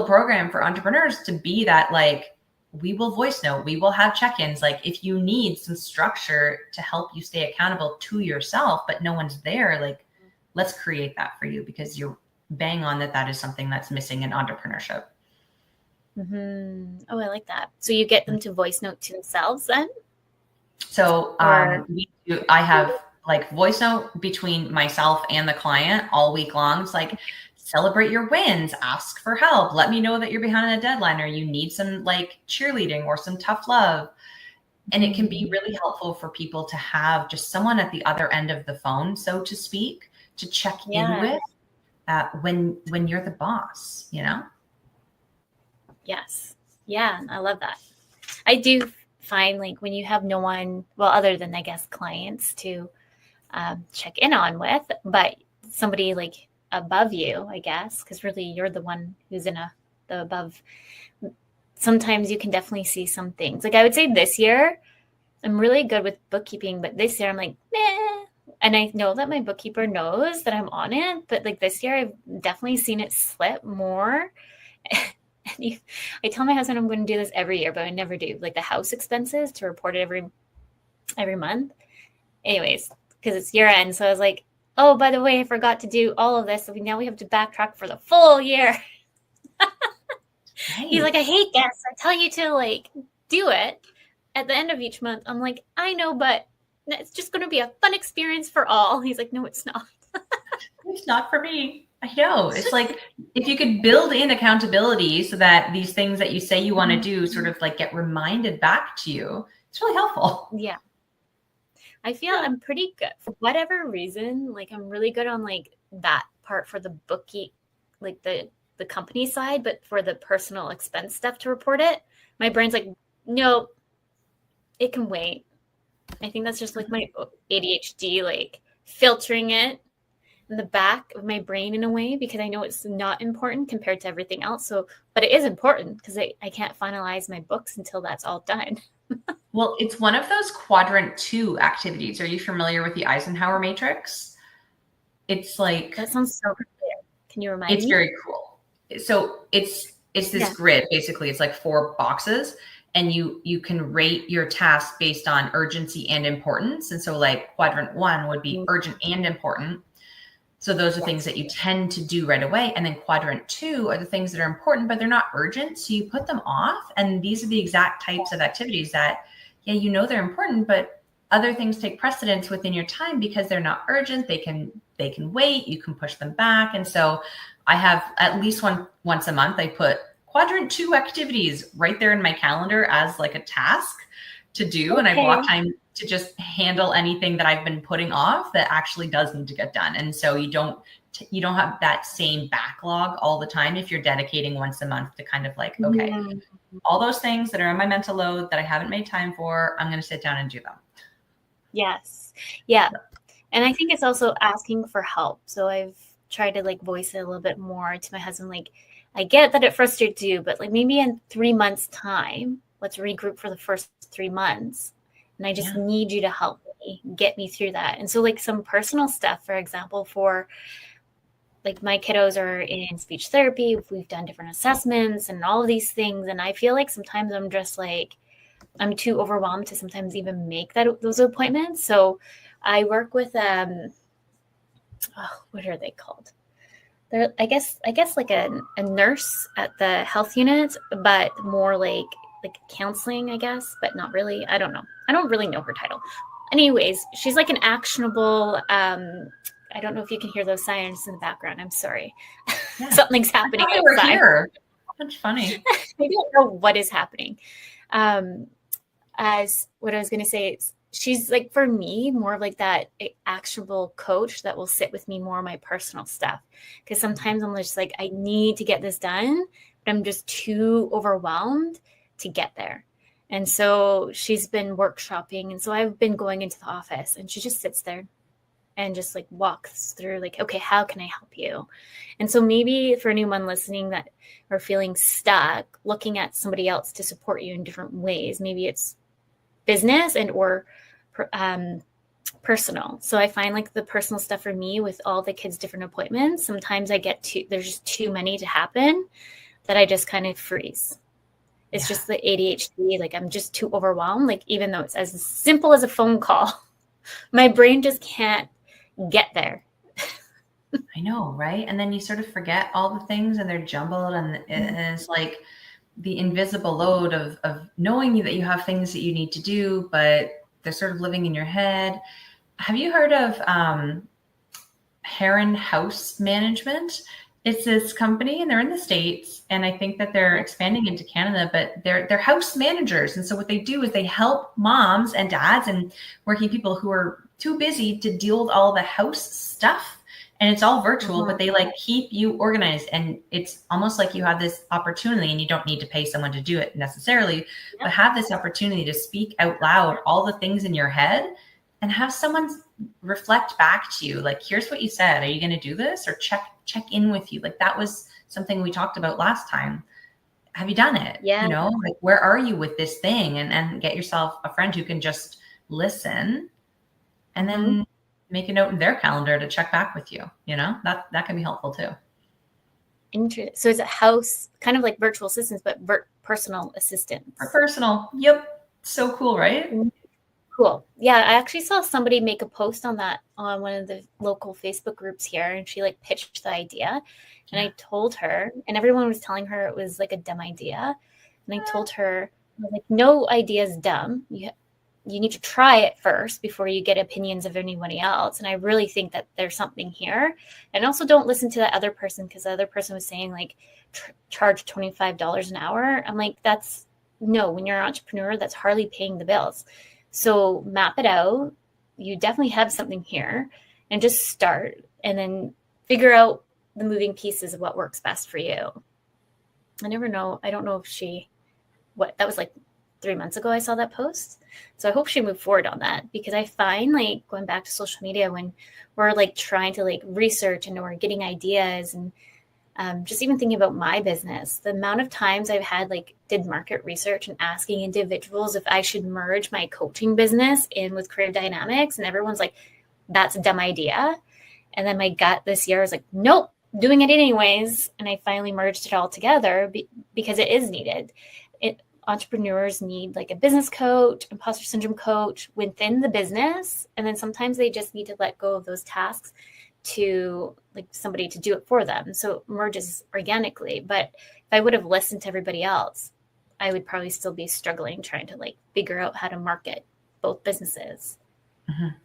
program for entrepreneurs to be that, like, we will voice note, we will have check-ins. Like if you need some structure to help you stay accountable to yourself, but no one's there, like let's create that for you, because you're bang on that is something that's missing in entrepreneurship. Mm-hmm. Oh, I like that. So you get them to voice note to themselves then? So I have like voice note between myself and the client all week long. It's like, celebrate your wins, ask for help, let me know that you're behind a deadline, or you need some like cheerleading or some tough love. And it can be really helpful for people to have just someone at the other end of the phone, so to speak, to check in with when you're the boss, Yes. Yeah, I love that. I do find like when you have no one, well, other than I guess clients to check in on with, but somebody like above you, I guess, because really you're the one who's in the above. Sometimes you can definitely see some things. Like I would say this year, I'm really good with bookkeeping, but this year I'm like, meh. And I know that my bookkeeper knows that I'm on it, but like this year I've definitely seen it slip more. I tell my husband I'm going to do this every year, but I never do. Like the house expenses, to report it every month. Anyways, because it's year end. So I was like, oh, by the way, I forgot to do all of this. So now we have to backtrack for the full year. Right. He's like, I hate guests. I tell you to like do it at the end of each month. I'm like, I know, but it's just going to be a fun experience for all. He's like, no, it's not. It's not for me. I know. It's like if you could build in accountability so that these things that you say you want to do sort of like get reminded back to you, it's really helpful. Yeah. I feel I'm pretty good for whatever reason. Like I'm really good on like that part for the bookie, like the company side, but for the personal expense stuff to report it, my brain's like, no, it can wait. I think that's just like my ADHD, like filtering it in the back of my brain in a way, because I know it's not important compared to everything else. So, but it is important because I can't finalize my books until that's all done. Well, it's one of those quadrant 2 activities. Are you familiar with the Eisenhower matrix? It's like, that sounds so clear. Can you remind me? It's very cool. So it's this grid. Basically, it's like 4 boxes, and you can rate your tasks based on urgency and importance. And so like quadrant 1 would be urgent and important. So those are things that you tend to do right away. And then quadrant 2 are the things that are important, but they're not urgent. So you put them off. And these are the exact types of activities that, they're important, but other things take precedence within your time because they're not urgent. They can wait. You can push them back. And so I have at least once a month, I put quadrant 2 activities right there in my calendar as like a task to do. Okay. And I block time to just handle anything that I've been putting off that actually does need to get done. And so you don't have that same backlog all the time if you're dedicating once a month to kind of like, okay, all those things that are on my mental load that I haven't made time for, I'm going to sit down and do them. Yes. Yeah. And I think it's also asking for help. So I've tried to like voice it a little bit more to my husband. Like, I get that it frustrates you, but like maybe in 3 months time, let's regroup for the first 3 months. And I just need you to help me get me through that. And so like some personal stuff, for example, for like my kiddos are in speech therapy. We've done different assessments and all of these things. And I feel like sometimes I'm just like, I'm too overwhelmed to sometimes even make those appointments. So I work with, what are they called? They're, I guess like a nurse at the health unit, but more like counseling, I guess, but not really. I don't know. I don't really know her title. Anyways, she's like an actionable, I don't know if you can hear those sirens in the background. I'm sorry. Yeah. Something's happening outside. Here. That's funny. I don't know what is happening. As what I was going to say is she's like, for me, more of like that actionable coach that will sit with me more on my personal stuff. Because sometimes I'm just like, I need to get this done, but I'm just too overwhelmed to get there. And so she's been workshopping. And so I've been going into the office and she just sits there and just like walks through like, okay, how can I help you? And so maybe for anyone listening that are feeling stuck, looking at somebody else to support you in different ways, maybe it's business and or personal. So I find like the personal stuff for me with all the kids' different appointments, sometimes there's just too many to happen that I just kind of freeze. It's just the ADHD, like I'm just too overwhelmed. Like even though it's as simple as a phone call, my brain just can't get there. I know, right? And then you sort of forget all the things and they're jumbled, and it's like the invisible load of knowing that you have things that you need to do, but they're sort of living in your head. Have you heard of Heron House Management? It's this company and they're in the States, and I think that they're expanding into Canada, but they're house managers. And so what they do is they help moms and dads and working people who are too busy to deal with all the house stuff. And it's all virtual, but they like keep you organized. And it's almost like you have this opportunity, and you don't need to pay someone to do it necessarily, but have this opportunity to speak out loud all the things in your head and have someone reflect back to you. Like, here's what you said. Are you going to do this? Or check in with you. Like that was something we talked about last time. Have you done it? Yeah. You know, like where are you with this thing? And get yourself a friend who can just listen and then make a note in their calendar to check back with you. You know, that can be helpful too. So it's a house, kind of like virtual assistants, but personal assistants. For personal. Yep. So cool, right? Cool. Yeah, I actually saw somebody make a post on that on one of the local Facebook groups here, and she like pitched the idea. And I told her, and everyone was telling her it was like a dumb idea. And I told her, like, no idea is dumb. You need to try it first before you get opinions of anybody else. And I really think that there's something here. And also don't listen to that other person, because the other person was saying like charge $25 an hour. I'm like, when you're an entrepreneur, that's hardly paying the bills. So map it out. You definitely have something here, and just start and then figure out the moving pieces of what works best for you. I never know. I don't know if that was like 3 months ago I saw that post. So I hope she moved forward on that, because I find like going back to social media when we're like trying to like research and we're getting ideas and just even thinking about my business, the amount of times I've had did market research and asking individuals if I should merge my coaching business in with Creative Dynamics. And everyone's like, that's a dumb idea. And then my gut this year is like, nope, doing it anyways. And I finally merged it all together because it is needed. Entrepreneurs need like a business coach, imposter syndrome coach within the business. And then sometimes they just need to let go of those tasks to like somebody to do it for them. So it merges organically. But if I would have listened to everybody else, I would probably still be struggling trying to figure out how to market both businesses. Mm-hmm.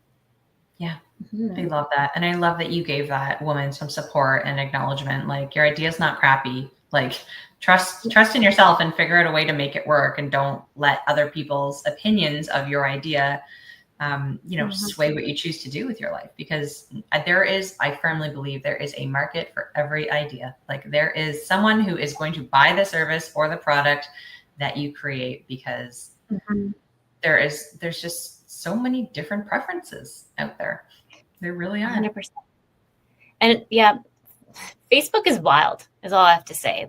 Yeah. Mm-hmm. I love that. And I love that you gave that woman some support and acknowledgement. Like, your idea is not crappy. Like, trust in yourself and figure out a way to make it work, and don't let other people's opinions of your idea sway what you choose to do with your life, because I firmly believe there is a market for every idea. Like, there is someone who is going to buy the service or the product that you create, because there's just so many different preferences out there. There really are. 100%. And yeah, Facebook is wild, is all I have to say.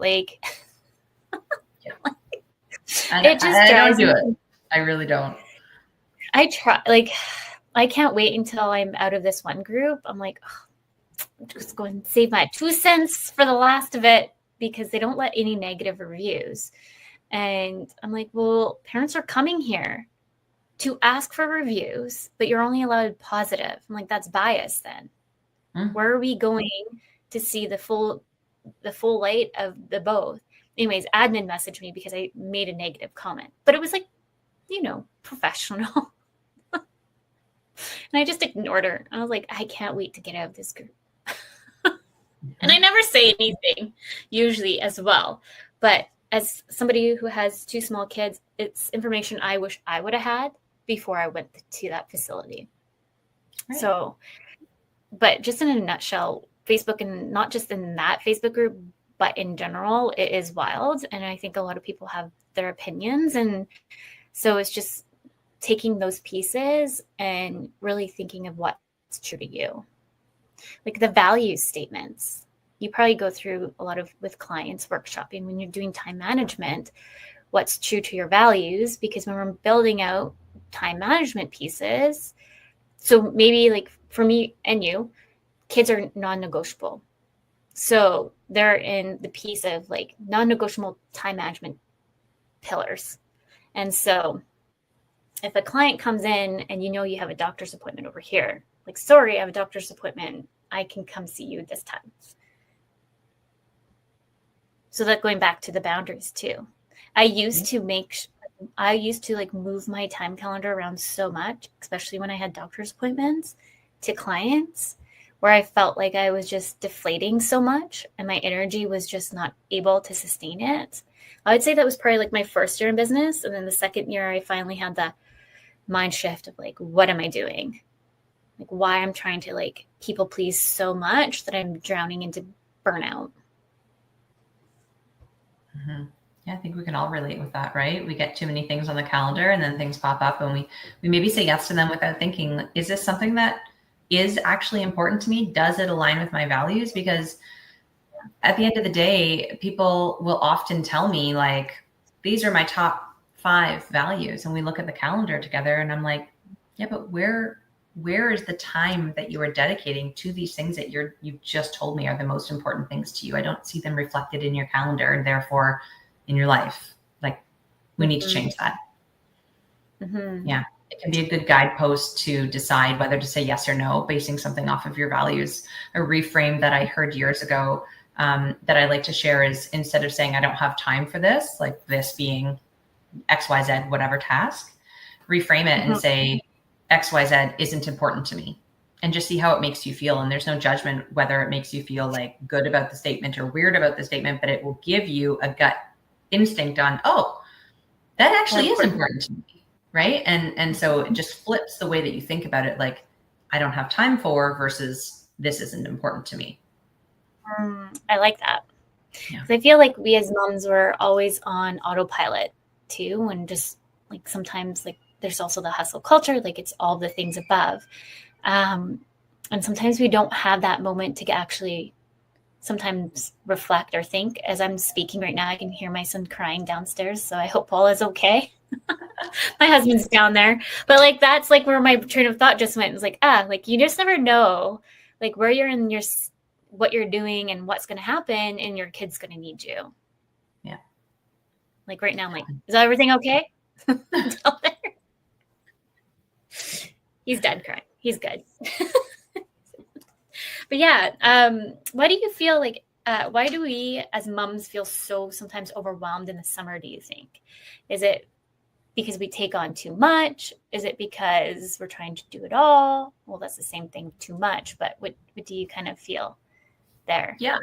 I don't do it. I really don't. I try, I can't wait until I'm out of this one group. I'm like, I'm just going to save my 2 cents for the last of it, because they don't let any negative reviews. And I'm like, well, parents are coming here to ask for reviews, but you're only allowed positive. I'm like, that's bias then. Where are we going to see the full light of the both? Anyways, admin messaged me because I made a negative comment, but it was professional. And I just ignored her. I was like, I can't wait to get out of this group. And I never say anything usually as well. But as somebody who has 2 small kids, it's information I wish I would have had before I went to that facility. Right. So, but just in a nutshell, Facebook, and not just in that Facebook group, but in general, it is wild. And I think a lot of people have their opinions. And so it's just taking those pieces and really thinking of what's what's true to you. Like the value statements, you probably go through a lot of with clients workshopping when you're doing time management, what's true to your values, because when we're building out time management pieces, so maybe like for me and you, kids are non-negotiable. So they're in the piece of like non-negotiable time management pillars. And so if a client comes in and you have a doctor's appointment over here, like, sorry, I have a doctor's appointment, I can come see you this time. So that going back to the boundaries too. I used to like move my time calendar around so much, especially when I had doctor's appointments, to clients, where I felt like I was just deflating so much and my energy was just not able to sustain it. I would say that was probably like my first year in business. And then the second year, I finally had the mind shift of like, what am I doing? Like why I'm trying to like people please so much that I'm drowning into burnout. Mm-hmm. Yeah, I think we can all relate with that, right? We get too many things on the calendar and then things pop up and we maybe say yes to them without thinking, is this something that is actually important to me? Does it align with my values? Because at the end of the day, people will often tell me like, these are my top 5 values. And we look at the calendar together and I'm like, yeah, but where is the time that you are dedicating to these things that you've just told me are the most important things to you? I don't see them reflected in your calendar and therefore in your life. Like we need to change that. Mm-hmm. Yeah. It can be a good guidepost to decide whether to say yes or no, basing something off of your values. A reframe that I heard years ago that I like to share is, instead of saying I don't have time for this, like this being XYZ, whatever task, reframe it and say XYZ isn't important to me, and just see how it makes you feel. And there's no judgment whether it makes you feel like good about the statement or weird about the statement, but it will give you a gut instinct on, oh, that actually is important to me. Right. And so it just flips the way that you think about it. Like, I don't have time for versus this isn't important to me. I like that. Yeah. I feel like we as moms were always on autopilot too. And just like sometimes like there's also the hustle culture, like it's all the things above. And sometimes we don't have that moment to actually sometimes reflect or think. As I'm speaking right now, I can hear my son crying downstairs. So I hope Paul is okay. My husband's down there, but like, that's like where my train of thought just went. It was like, like you just never know like where you're in what you're doing and what's going to happen, and your kid's going to need you. Yeah. Like right now, I'm like, is everything okay? He's dead crying. He's good. But yeah, why do you feel like, why do we as moms feel so sometimes overwhelmed in the summer, do you think? Is it because we take on too much? Is it because we're trying to do it all? Well, that's the same thing, too much, but what do you kind of feel there? Yeah,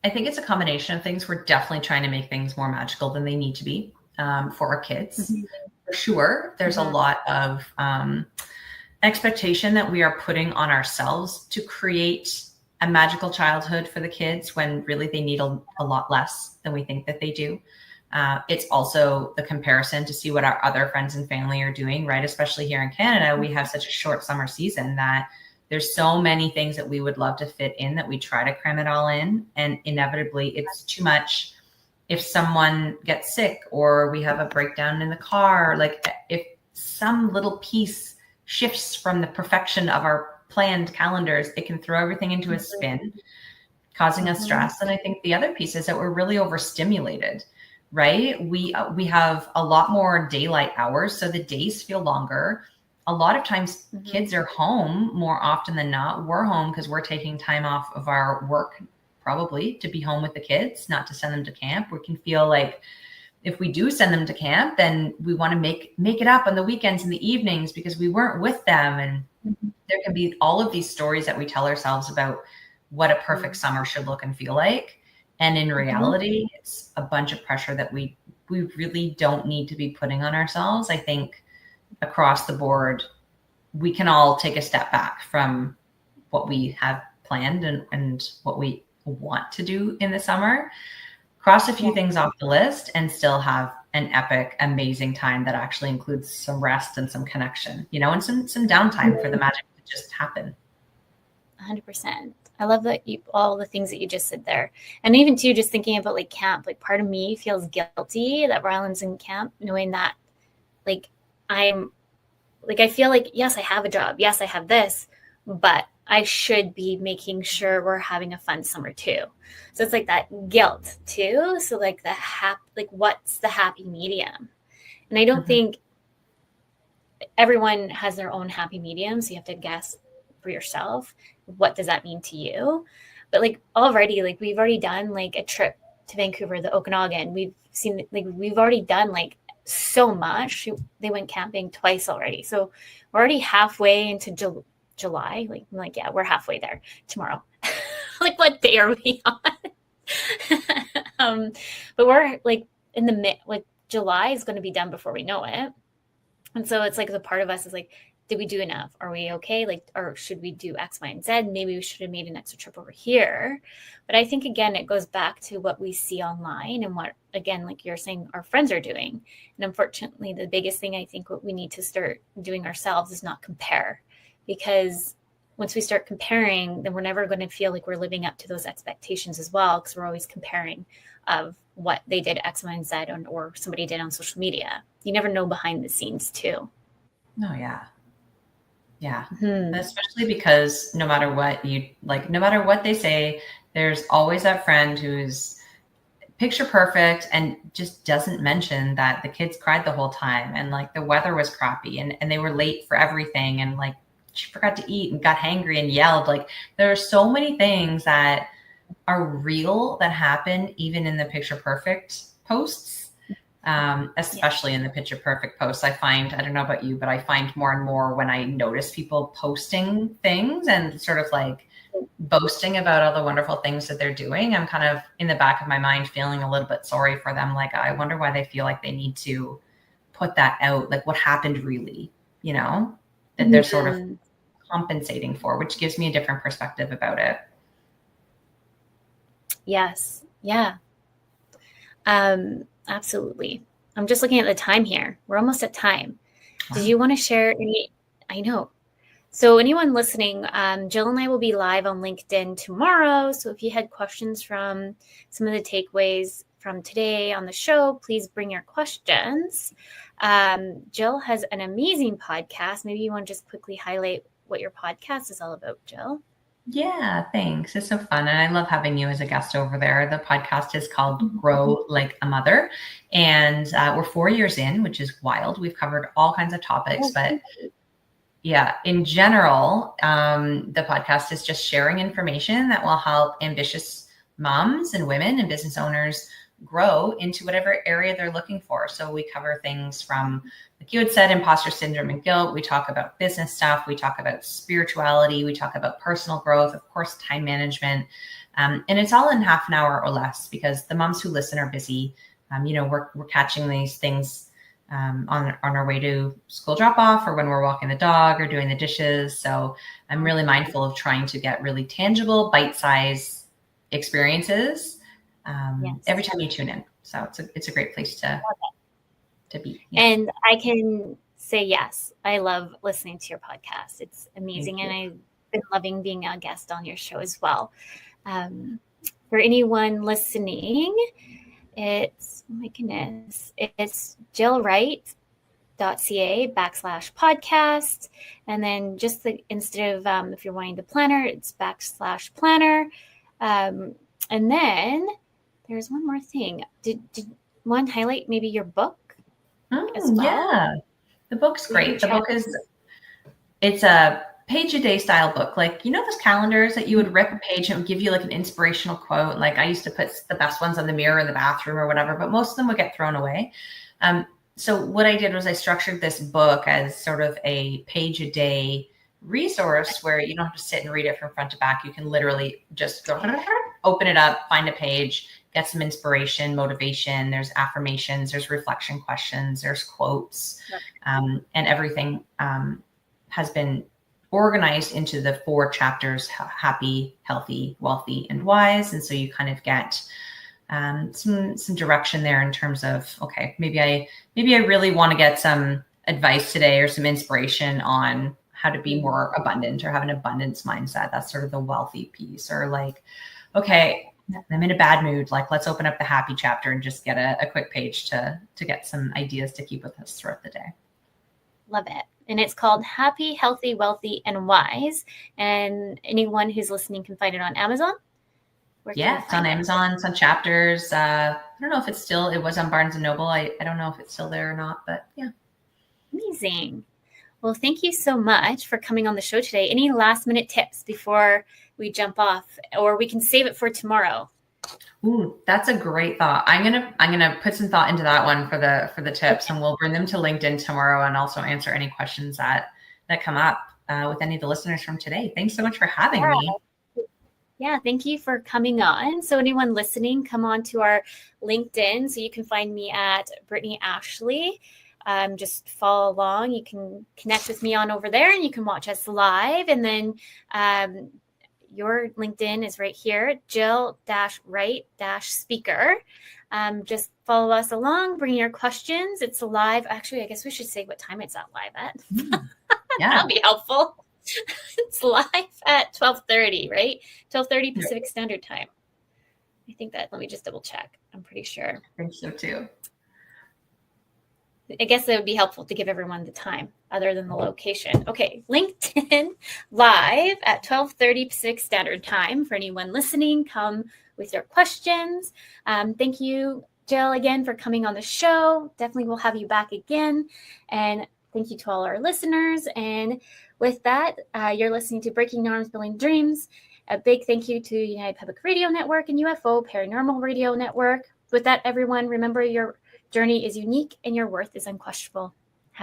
I think it's a combination of things. We're definitely trying to make things more magical than they need to be for our kids. Mm-hmm. For sure. There's a lot of expectation that we are putting on ourselves to create a magical childhood for the kids when really they need a lot less than we think that they do. It's also the comparison to see what our other friends and family are doing, right? Especially here in Canada, we have such a short summer season that there's so many things that we would love to fit in that we try to cram it all in. And inevitably it's too much. If someone gets sick or we have a breakdown in the car, like if some little piece shifts from the perfection of our planned calendars, it can throw everything into a spin, causing us stress. And I think the other piece is that we're really overstimulated. Right? We have a lot more daylight hours, so the days feel longer. A lot of times kids are home more often than not. We're home because we're taking time off of our work probably to be home with the kids, not to send them to camp. We can feel like if we do send them to camp, then we want to make it up on the weekends and the evenings because we weren't with them. And there can be all of these stories that we tell ourselves about what a perfect summer should look and feel like. And in reality, it's a bunch of pressure that we really don't need to be putting on ourselves. I think across the board, we can all take a step back from what we have planned and what we want to do in the summer, cross a few things off the list, and still have an epic, amazing time that actually includes some rest and some connection, and some downtime for the magic to just happen. 100%. I love that all the things that you just said there. And even too, just thinking about like camp, like part of me feels guilty that Ryland's in camp, knowing that like I feel like, yes, I have a job. Yes, I have this, but I should be making sure we're having a fun summer too. So it's like that guilt too. So like what's the happy medium? And I don't think everyone has their own happy medium. So you have to guess for yourself, what does that mean to you? But like already, like we've already done like a trip to Vancouver, the Okanagan. We've already done like so much. They went camping twice already. So we're already halfway into July. Like, yeah, we're halfway there tomorrow. Like what day are we on? But we're like in the like July is going to be done before we know it. And so it's like the part of us is like, did we do enough? Are we okay? Like, or should we do X, Y, and Z? Maybe we should have made an extra trip over here. But I think, again, it goes back to what we see online and what, again, like you're saying, our friends are doing. And unfortunately, the biggest thing I think what we need to start doing ourselves is not compare. Because once we start comparing, then we're never going to feel like we're living up to those expectations as well, because we're always comparing of what they did X, Y, and Z or somebody did on social media. You never know behind the scenes too. Oh, yeah. Yeah. Especially because no matter what they say, there's always that friend who's picture perfect and just doesn't mention that the kids cried the whole time and like the weather was crappy and they were late for everything and like she forgot to eat and got hangry and yelled. Like there are so many things that are real that happen even in the picture perfect posts. Especially in the picture perfect posts. I don't know about you, but I find more and more when I notice people posting things and sort of like boasting about all the wonderful things that they're doing, I'm kind of in the back of my mind feeling a little bit sorry for them. Like, I wonder why they feel like they need to put that out. Like what happened really, that they're sort of compensating for, which gives me a different perspective about it. Yes. Yeah. Absolutely. I'm just looking at the time here. We're almost at time. Wow. Did you want to share any? I know. So anyone listening, Jill and I will be live on LinkedIn tomorrow. So if you had questions from some of the takeaways from today on the show, please bring your questions. Jill has an amazing podcast. Maybe you want to just quickly highlight what your podcast is all about, Jill. Yeah, thanks. It's so fun. And I love having you as a guest over there. The podcast is called Grow Like a Mother. And we're 4 years in, which is wild. We've covered all kinds of topics, but yeah, in general, the podcast is just sharing information that will help ambitious moms and women and business owners grow into whatever area they're looking for. So we cover things from, like you had said, imposter syndrome and guilt. We talk about business stuff. We talk about spirituality. We talk about personal growth, of course, time management. And it's all in half an hour or less because the moms who listen are busy. We're catching these things on our way to school drop off or when we're walking the dog or doing the dishes. So I'm really mindful of trying to get really tangible, bite-sized experiences every time you tune in. So it's a great place to be. Yeah. And I can say, yes, I love listening to your podcast. It's amazing. And I've been loving being a guest on your show as well. For anyone listening, it's, oh my goodness, it's jillwright.ca/podcast. And then just instead of, if you're wanting the planner, it's /planner. And then there's one more thing. Did one highlight maybe your book as well? Yeah, the book's great. The book it's a page-a-day style book. Like, those calendars that you would rip a page and it would give you like an inspirational quote. Like I used to put the best ones on the mirror in the bathroom or whatever, but most of them would get thrown away. So what I did was I structured this book as sort of a page-a-day resource where you don't have to sit and read it from front to back. You can literally just go open it up, find a page, get some inspiration, motivation. There's affirmations, there's reflection questions, there's quotes, and everything has been organized into the 4 chapters: happy, healthy, wealthy, and wise. And so you kind of get some direction there in terms of, okay, maybe I really want to get some advice today or some inspiration on how to be more abundant or have an abundance mindset. That's sort of the wealthy piece. Or like, okay, I'm in a bad mood. Like, let's open up the happy chapter and just get a quick page to get some ideas to keep with us throughout the day. Love it. And it's called Happy, Healthy, Wealthy, and Wise. And anyone who's listening can find it on Amazon. Yeah, it's on Amazon. It's on Chapters. I don't know if it was on Barnes & Noble. I don't know if it's still there or not, but yeah. Amazing. Well, thank you so much for coming on the show today. Any last minute tips before we jump off, or we can save it for tomorrow? Ooh, that's a great thought. I'm gonna put some thought into that one for the tips, and we'll bring them to LinkedIn tomorrow, and also answer any questions that come up with any of the listeners from today. Thanks so much for having me. Yeah, thank you for coming on. So anyone listening, come on to our LinkedIn. So you can find me at Brittney Ashley. Just follow along. You can connect with me on over there, and you can watch us live. And then your LinkedIn is right here, Jill-Wright-Speaker. Just follow us along, bring your questions. It's live. Actually, I guess we should say what time it's at live at. Yeah. That'll be helpful. It's live at 12:30, right? 12:30 Pacific Standard Time. I think that, let me just double check. I'm pretty sure. I think so too. I guess it would be helpful to give everyone the time other than the location. Okay, LinkedIn live at 12:30 Pacific Standard Time. For anyone listening, come with your questions. Thank you, Jill, again for coming on the show. Definitely we'll have you back again. And thank you to all our listeners. And with that, you're listening to Breaking Norms, Building Dreams. A big thank you to United Public Radio Network and UFO Paranormal Radio Network. With that, everyone, remember your journey is unique and your worth is unquestionable.